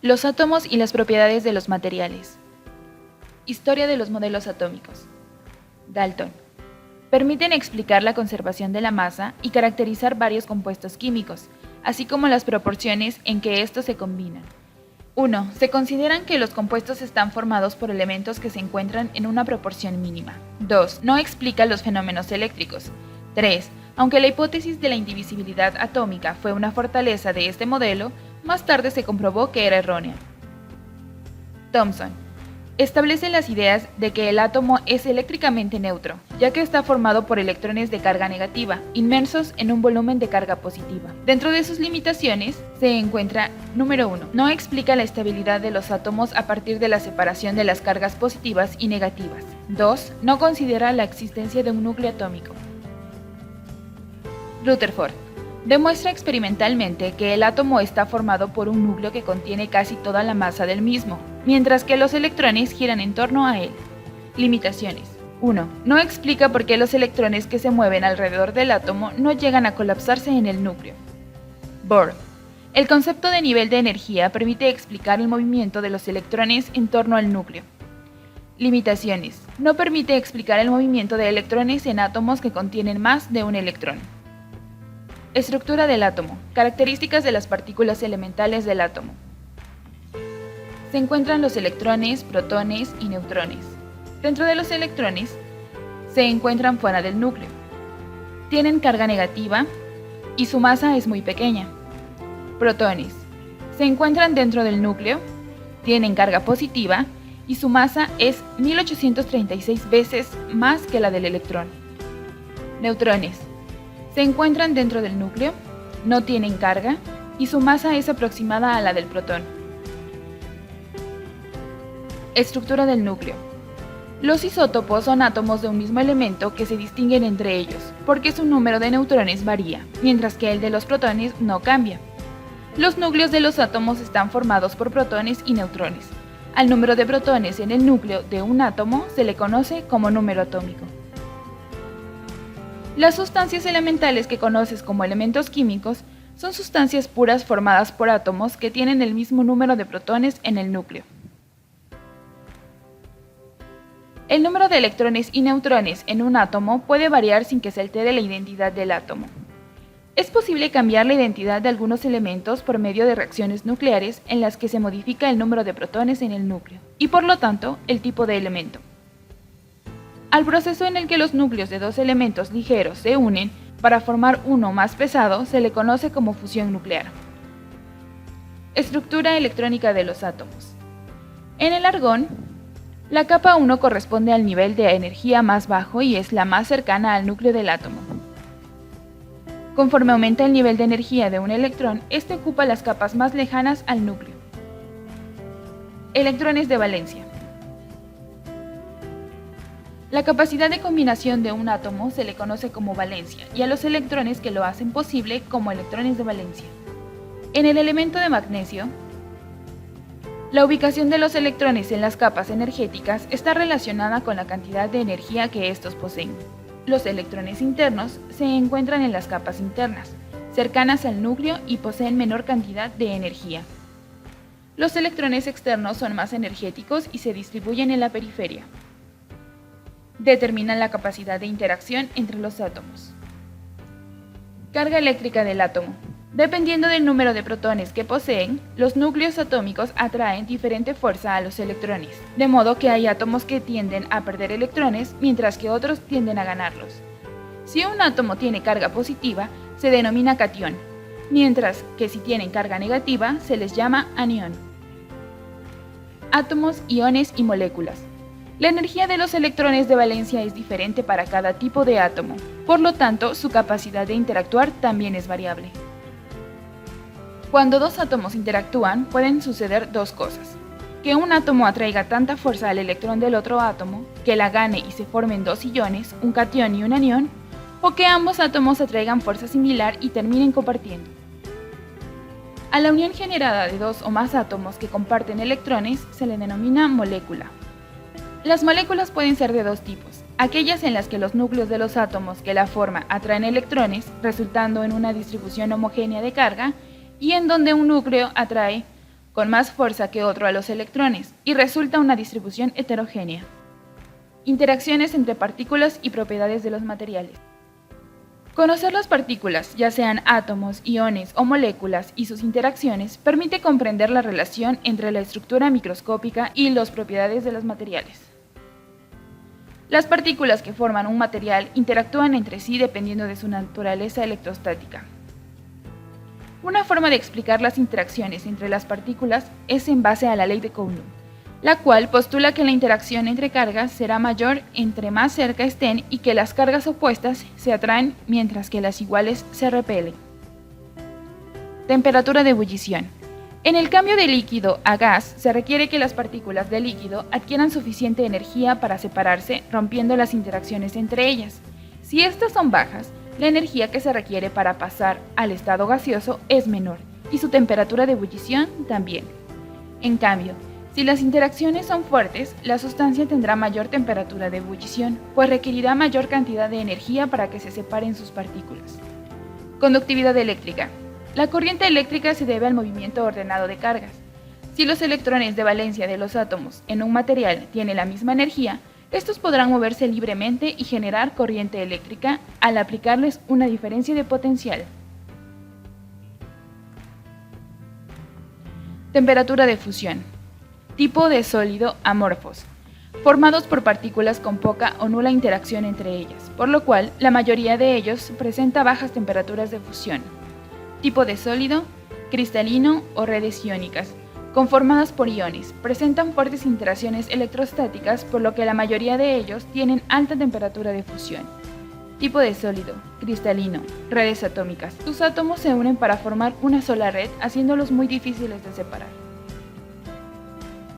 Los átomos y las propiedades de los materiales. Historia de los modelos atómicos. Dalton. Permiten explicar la conservación de la masa y caracterizar varios compuestos químicos, así como las proporciones en que estos se combinan. 1. Se consideran que los compuestos están formados por elementos que se encuentran en una proporción mínima. 2. No explica los fenómenos eléctricos. 3. Aunque la hipótesis de la indivisibilidad atómica fue una fortaleza de este modelo, más tarde se comprobó que era errónea. Thomson. Establece las ideas de que el átomo es eléctricamente neutro, ya que está formado por electrones de carga negativa, inmersos en un volumen de carga positiva. Dentro de sus limitaciones, se encuentra, número 1. No explica la estabilidad de los átomos a partir de la separación de las cargas positivas y negativas. 2. No considera la existencia de un núcleo atómico. Rutherford. Demuestra experimentalmente que el átomo está formado por un núcleo que contiene casi toda la masa del mismo, mientras que los electrones giran en torno a él. Limitaciones. 1. No explica por qué los electrones que se mueven alrededor del átomo no llegan a colapsarse en el núcleo. Bohr. El concepto de nivel de energía permite explicar el movimiento de los electrones en torno al núcleo. Limitaciones. No permite explicar el movimiento de electrones en átomos que contienen más de un electrón. Estructura del átomo. Características de las partículas elementales del átomo. Se encuentran los electrones, protones y neutrones. Dentro de los electrones, se encuentran fuera del núcleo. Tienen carga negativa y su masa es muy pequeña. Protones. Se encuentran dentro del núcleo, tienen carga positiva y su masa es 1836 veces más que la del electrón. Neutrones. Se encuentran dentro del núcleo, no tienen carga y su masa es aproximada a la del protón. Estructura del núcleo. Los isótopos son átomos de un mismo elemento que se distinguen entre ellos, porque su número de neutrones varía, mientras que el de los protones no cambia. Los núcleos de los átomos están formados por protones y neutrones. Al número de protones en el núcleo de un átomo se le conoce como número atómico. Las sustancias elementales que conoces como elementos químicos son sustancias puras formadas por átomos que tienen el mismo número de protones en el núcleo. El número de electrones y neutrones en un átomo puede variar sin que se altere la identidad del átomo. Es posible cambiar la identidad de algunos elementos por medio de reacciones nucleares en las que se modifica el número de protones en el núcleo, y por lo tanto, el tipo de elemento. Al proceso en el que los núcleos de dos elementos ligeros se unen para formar uno más pesado se le conoce como fusión nuclear. Estructura electrónica de los átomos. En el argón, la capa 1 corresponde al nivel de energía más bajo y es la más cercana al núcleo del átomo. Conforme aumenta el nivel de energía de un electrón, este ocupa las capas más lejanas al núcleo. Electrones de valencia. La capacidad de combinación de un átomo se le conoce como valencia y a los electrones que lo hacen posible como electrones de valencia. En el elemento de magnesio, la ubicación de los electrones en las capas energéticas está relacionada con la cantidad de energía que estos poseen. Los electrones internos se encuentran en las capas internas, cercanas al núcleo y poseen menor cantidad de energía. Los electrones externos son más energéticos y se distribuyen en la periferia. Determinan la capacidad de interacción entre los átomos. Carga eléctrica del átomo. Dependiendo del número de protones que poseen, los núcleos atómicos atraen diferente fuerza a los electrones, de modo que hay átomos que tienden a perder electrones, mientras que otros tienden a ganarlos. Si un átomo tiene carga positiva, se denomina catión, mientras que si tienen carga negativa, se les llama anión. Átomos, iones y moléculas. La energía de los electrones de valencia es diferente para cada tipo de átomo, por lo tanto, su capacidad de interactuar también es variable. Cuando dos átomos interactúan, pueden suceder dos cosas: que un átomo atraiga tanta fuerza al electrón del otro átomo, que la gane y se formen dos iones, un catión y un anión, o que ambos átomos atraigan fuerza similar y terminen compartiendo. A la unión generada de dos o más átomos que comparten electrones se le denomina molécula. Las moléculas pueden ser de dos tipos: aquellas en las que los núcleos de los átomos que la forman atraen electrones, resultando en una distribución homogénea de carga, y en donde un núcleo atrae con más fuerza que otro a los electrones, y resulta una distribución heterogénea. Interacciones entre partículas y propiedades de los materiales. Conocer las partículas, ya sean átomos, iones o moléculas, y sus interacciones, permite comprender la relación entre la estructura microscópica y las propiedades de los materiales. Las partículas que forman un material interactúan entre sí dependiendo de su naturaleza electrostática. Una forma de explicar las interacciones entre las partículas es en base a la ley de Coulomb, la cual postula que la interacción entre cargas será mayor entre más cerca estén y que las cargas opuestas se atraen mientras que las iguales se repelen. Temperatura de ebullición. En el cambio de líquido a gas se requiere que las partículas de líquido adquieran suficiente energía para separarse, rompiendo las interacciones entre ellas. Si estas son bajas, la energía que se requiere para pasar al estado gaseoso es menor y su temperatura de ebullición también. En cambio, si las interacciones son fuertes, la sustancia tendrá mayor temperatura de ebullición, pues requerirá mayor cantidad de energía para que se separen sus partículas. Conductividad eléctrica. La corriente eléctrica se debe al movimiento ordenado de cargas. Si los electrones de valencia de los átomos en un material tienen la misma energía, estos podrán moverse libremente y generar corriente eléctrica al aplicarles una diferencia de potencial. Temperatura de fusión. Tipo de sólido amorfos, formados por partículas con poca o nula interacción entre ellas, por lo cual la mayoría de ellos presenta bajas temperaturas de fusión. Tipo de sólido, cristalino o redes iónicas, conformadas por iones, presentan fuertes interacciones electrostáticas, por lo que la mayoría de ellos tienen alta temperatura de fusión. Tipo de sólido, cristalino, redes atómicas. Sus átomos se unen para formar una sola red, haciéndolos muy difíciles de separar.